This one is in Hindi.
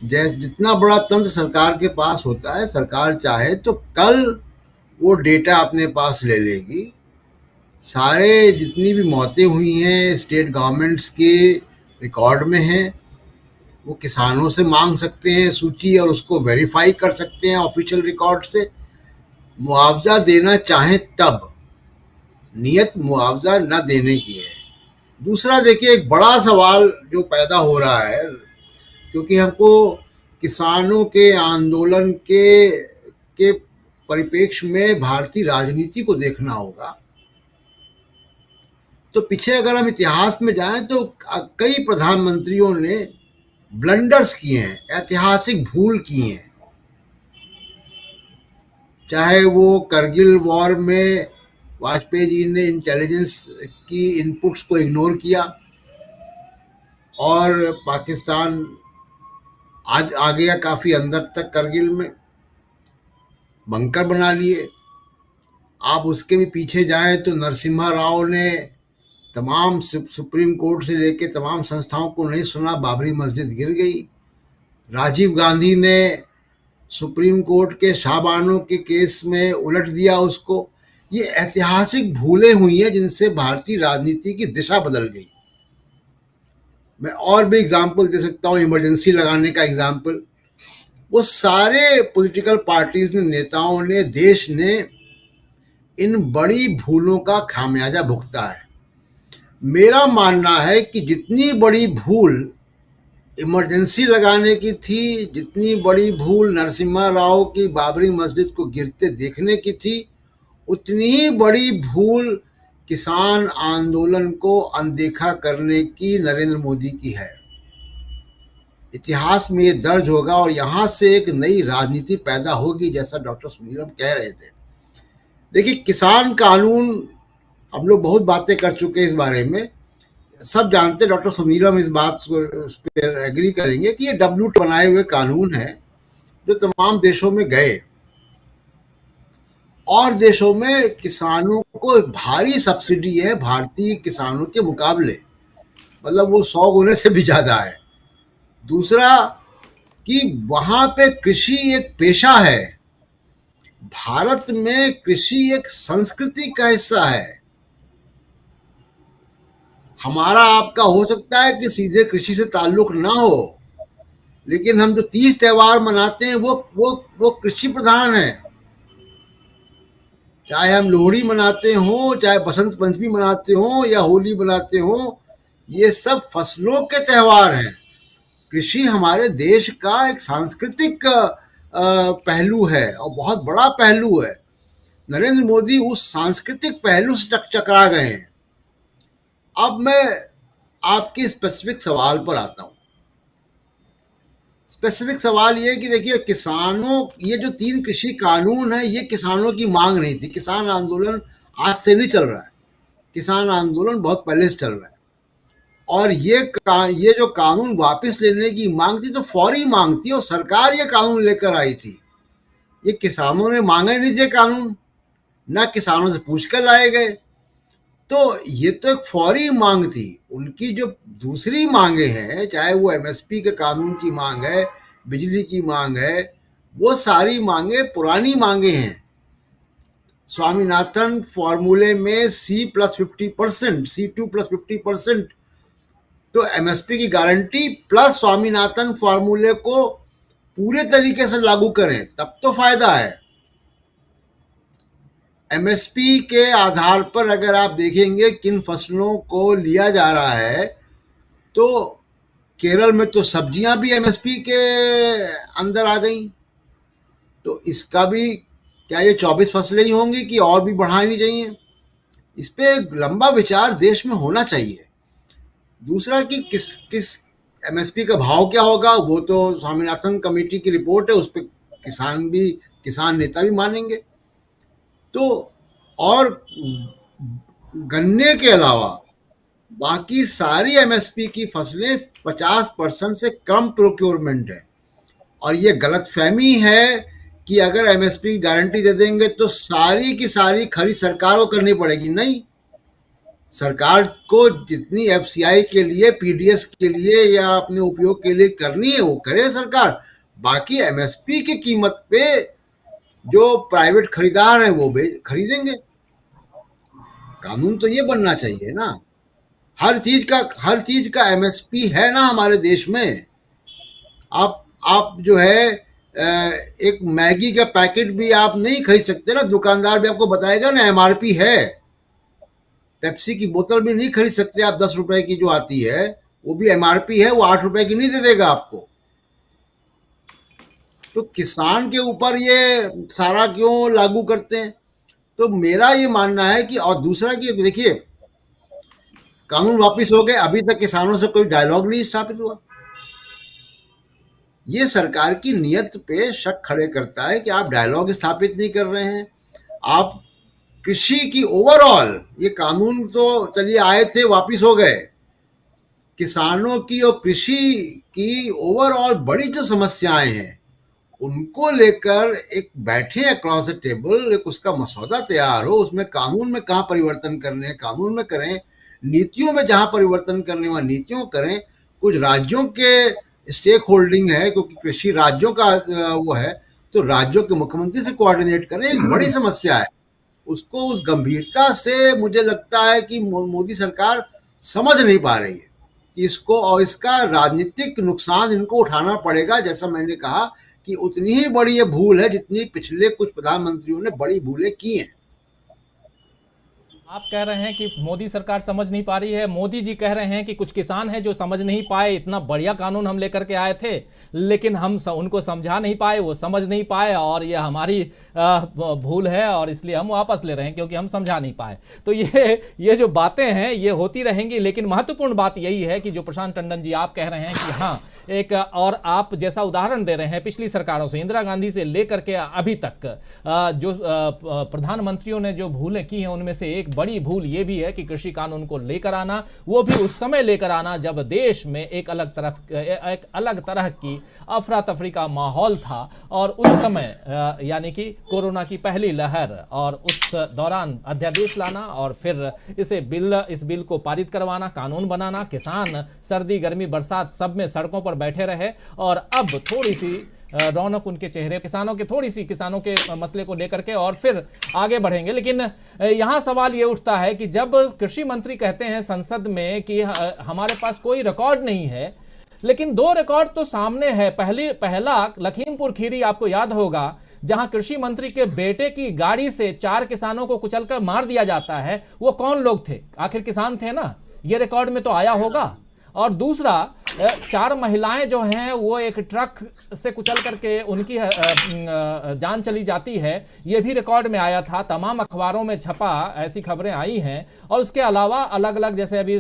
जैसे जितना बड़ा तंत्र सरकार के पास होता है, सरकार चाहे तो कल वो डेटा अपने पास ले लेगी। सारे जितनी भी मौतें हुई हैं स्टेट गवर्नमेंट्स के रिकॉर्ड में हैं। वो किसानों से मांग सकते हैं सूची और उसको वेरीफाई कर सकते हैं ऑफिशियल रिकॉर्ड से। मुआवजा देना चाहें तब, नियत मुआवजा न देने की है। दूसरा देखिए, एक बड़ा सवाल जो पैदा हो रहा है, क्योंकि हमको किसानों के आंदोलन के परिप्रेक्ष्य में भारतीय राजनीति को देखना होगा। तो पीछे अगर हम इतिहास में जाएं तो कई प्रधानमंत्रियों ने ब्लंडर्स किए हैं, ऐतिहासिक भूल की हैं। चाहे वो करगिल वॉर में वाजपेयी जी ने इंटेलिजेंस की इनपुट्स को इग्नोर किया और पाकिस्तान आज आ गया काफ़ी अंदर तक करगिल में, बंकर बना लिए। आप उसके भी पीछे जाएं तो नरसिम्हा राव ने तमाम सुप्रीम कोर्ट से लेके तमाम संस्थाओं को नहीं सुना, बाबरी मस्जिद गिर गई। राजीव गांधी ने सुप्रीम कोर्ट के शाहबानों के केस में उलट दिया उसको। ये ऐतिहासिक भूलें हुई हैं जिनसे भारतीय राजनीति की दिशा बदल गई। मैं और भी एग्जाम्पल दे सकता हूँ, इमरजेंसी लगाने का एग्जाम्पल। वो सारे पॉलिटिकल पार्टीज ने, नेताओं ने, देश ने इन बड़ी भूलों का खामियाजा भुगता है। मेरा मानना है कि जितनी बड़ी भूल इमरजेंसी लगाने की थी, जितनी बड़ी भूल नरसिम्हा राव की बाबरी मस्जिद को गिरते देखने की थी, उतनी ही बड़ी भूल किसान आंदोलन को अनदेखा करने की नरेंद्र मोदी की है। इतिहास में ये दर्ज होगा और यहाँ से एक नई राजनीति पैदा होगी, जैसा डॉक्टर सुनीलम कह रहे थे। देखिए, किसान कानून, हम लोग बहुत बातें कर चुके हैं इस बारे में, सब जानते हैं, डॉक्टर सुनीलम इस बात उस पर एग्री करेंगे कि ये डब्ल्यू बनाए हुए कानून है जो तमाम देशों में गए और देशों में किसानों को भारी सब्सिडी है भारतीय किसानों के मुकाबले, मतलब वो 100 गुने से भी ज़्यादा है। दूसरा कि वहाँ पे कृषि एक पेशा है। भारत में कृषि एक संस्कृति का हिस्सा है। हमारा आपका हो सकता है कि सीधे कृषि से ताल्लुक ना हो, लेकिन हम जो 30 त्योहार मनाते हैं वो कृषि प्रधान है। चाहे हम लोहड़ी मनाते हों, चाहे बसंत पंचमी मनाते हों या होली मनाते हों, ये सब फसलों के त्यौहार हैं। कृषि हमारे देश का एक सांस्कृतिक पहलू है और बहुत बड़ा पहलू है। नरेंद्र मोदी उस सांस्कृतिक पहलू से टकरा गए हैं। अब मैं आपके स्पेसिफिक सवाल पर आता हूँ। स्पेसिफिक सवाल ये कि देखिए, किसानों, ये जो 3 कृषि कानून है, ये किसानों की मांग नहीं थी। किसान आंदोलन आज से नहीं चल रहा है, किसान आंदोलन बहुत पहले से चल रहा है। और ये जो कानून वापस लेने की मांग थी तो फौरी मांग थी और सरकार ये कानून लेकर आई थी। ये किसानों ने मांगे नहीं थे कानून, ना किसानों से पूछ कर लाए गए। तो ये तो एक फौरी मांग थी। उनकी जो दूसरी मांगे हैं, चाहे वो एमएसपी के कानून की मांग है, बिजली की मांग है, वो सारी मांगे पुरानी मांगे हैं। स्वामीनाथन फॉर्मूले में C+50%, C2+50%, तो एमएसपी की गारंटी प्लस स्वामीनाथन फॉर्मूले को पूरे तरीके से लागू करें तब तो फायदा है। एमएसपी के आधार पर अगर आप देखेंगे किन फसलों को लिया जा रहा है, तो केरल में तो सब्जियां भी एमएसपी के अंदर आ गई। तो इसका भी क्या ये 24 फसलें ही होंगी कि और भी बढ़ानी चाहिए? इस पे लंबा विचार देश में होना चाहिए। दूसरा कि किस किस एमएसपी का भाव क्या होगा, वो तो स्वामीनाथन कमेटी की रिपोर्ट है, उस पर किसान नेता भी मानेंगे। तो और गन्ने के अलावा बाकी सारी एमएसपी की फसलें 50% से कम प्रोक्योरमेंट है। और ये गलतफहमी है कि अगर एमएसपी की गारंटी दे देंगे तो सारी की सारी खरीद सरकार को करनी पड़ेगी। नहीं, सरकार को जितनी एफसीआई के लिए, पीडीएस के लिए या अपने उपयोग के लिए करनी है वो करे सरकार। बाकी एमएसपी की कीमत पे जो प्राइवेट खरीदार हैं वो खरीदेंगे। कानून तो ये बनना चाहिए ना। हर चीज का एमएसपी है ना हमारे देश में। आप जो है एक मैगी का पैकेट भी आप नहीं खरीद सकते ना, दुकानदार भी आपको बताएगा ना एमआरपी है। पेप्सी की बोतल भी नहीं खरीद सकते आप, 10 रुपए की जो आती है वो भी एमआरपी है, वो 8 रुपए की नहीं दे देगा आपको। तो किसान के ऊपर ये सारा क्यों लागू करते हैं? तो मेरा ये मानना है कि, और दूसरा कि देखिए, कानून वापिस हो गए, अभी तक किसानों से कोई डायलॉग नहीं स्थापित हुआ। ये सरकार की नीयत पे शक खड़े करता है कि आप डायलॉग स्थापित नहीं कर रहे हैं। आप कृषि की ओवरऑल, ये कानून तो चलिए आए थे वापिस हो गए, किसानों की और कृषि की ओवरऑल बड़ी जो समस्याएं हैं उनको लेकर एक बैठे अक्रॉस द टेबल, एक उसका मसौदा तैयार हो, उसमें कानून में कहाँ परिवर्तन करने हैं कानून में करें, नीतियों में जहाँ परिवर्तन करने वहाँ नीतियों करें। कुछ राज्यों के स्टेक होल्डिंग है, क्योंकि कृषि राज्यों का वो है, तो राज्यों के मुख्यमंत्री से कोऑर्डिनेट करें। एक बड़ी समस्या है, उसको उस गंभीरता से मुझे लगता है कि मोदी सरकार समझ नहीं पा रही है कि इसको, और इसका राजनीतिक नुकसान इनको उठाना पड़ेगा। जैसा मैंने कहा कि उतनी ही बड़ी ये भूल है जितनी पिछले कुछ प्रधानमंत्रियों ने बड़ी भूलें की हैं। आप कह रहे हैं कि मोदी सरकार समझ नहीं पा रही है, मोदी जी कह रहे हैं कि कुछ किसान हैं जो समझ नहीं पाए, इतना बढ़िया कानून हम लेकर के आए थे लेकिन हम उनको समझा नहीं पाए, वो समझ नहीं पाए और ये हमारी भूल है और इसलिए हम वापस ले रहे हैं क्योंकि हम समझा नहीं पाए। तो ये जो बातें हैं ये होती रहेंगी, लेकिन महत्वपूर्ण बात यही है कि जो प्रशांत टंडन जी आप कह रहे हैं कि हाँ एक, और आप जैसा उदाहरण दे रहे हैं पिछली सरकारों से, इंदिरा गांधी से लेकर के अभी तक जो प्रधानमंत्रियों ने जो भूलें की हैं उनमें से एक बड़ी भूल ये भी है कि कृषि कानून को लेकर आना, वो भी उस समय लेकर आना जब देश में एक अलग तरह की अफरा तफरी का माहौल था और उस समय यानी कि कोरोना की पहली लहर, और उस दौरान अध्यादेश लाना और फिर इस बिल को पारित करवाना, कानून बनाना, किसान सर्दी गर्मी बरसात सब में सड़कों पर बैठे रहे और अब थोड़ी सी रौनक उनके चेहरे, किसानों के मसले को लेकर के और फिर आगे बढ़ेंगे। लेकिन यहां सवाल ये उठता है कि जब कृषि मंत्री कहते हैं संसद में कि हमारे पास कोई रिकॉर्ड नहीं है, लेकिन दो रिकॉर्ड तो सामने है। पहला लखीमपुर खीरी, आपको याद होगा, जहां कृषि मंत्री के बेटे की गाड़ी से 4 किसानों को कुचलकर मार दिया जाता है। वो कौन लोग थे? आखिर किसान थे ना, ये रिकॉर्ड में तो आया होगा। और दूसरा, 4 महिलाएं जो हैं वो एक ट्रक से कुचल करके उनकी जान चली जाती है, ये भी रिकॉर्ड में आया था, तमाम अखबारों में छपा, ऐसी खबरें आई हैं। और उसके अलावा अलग अलग, जैसे अभी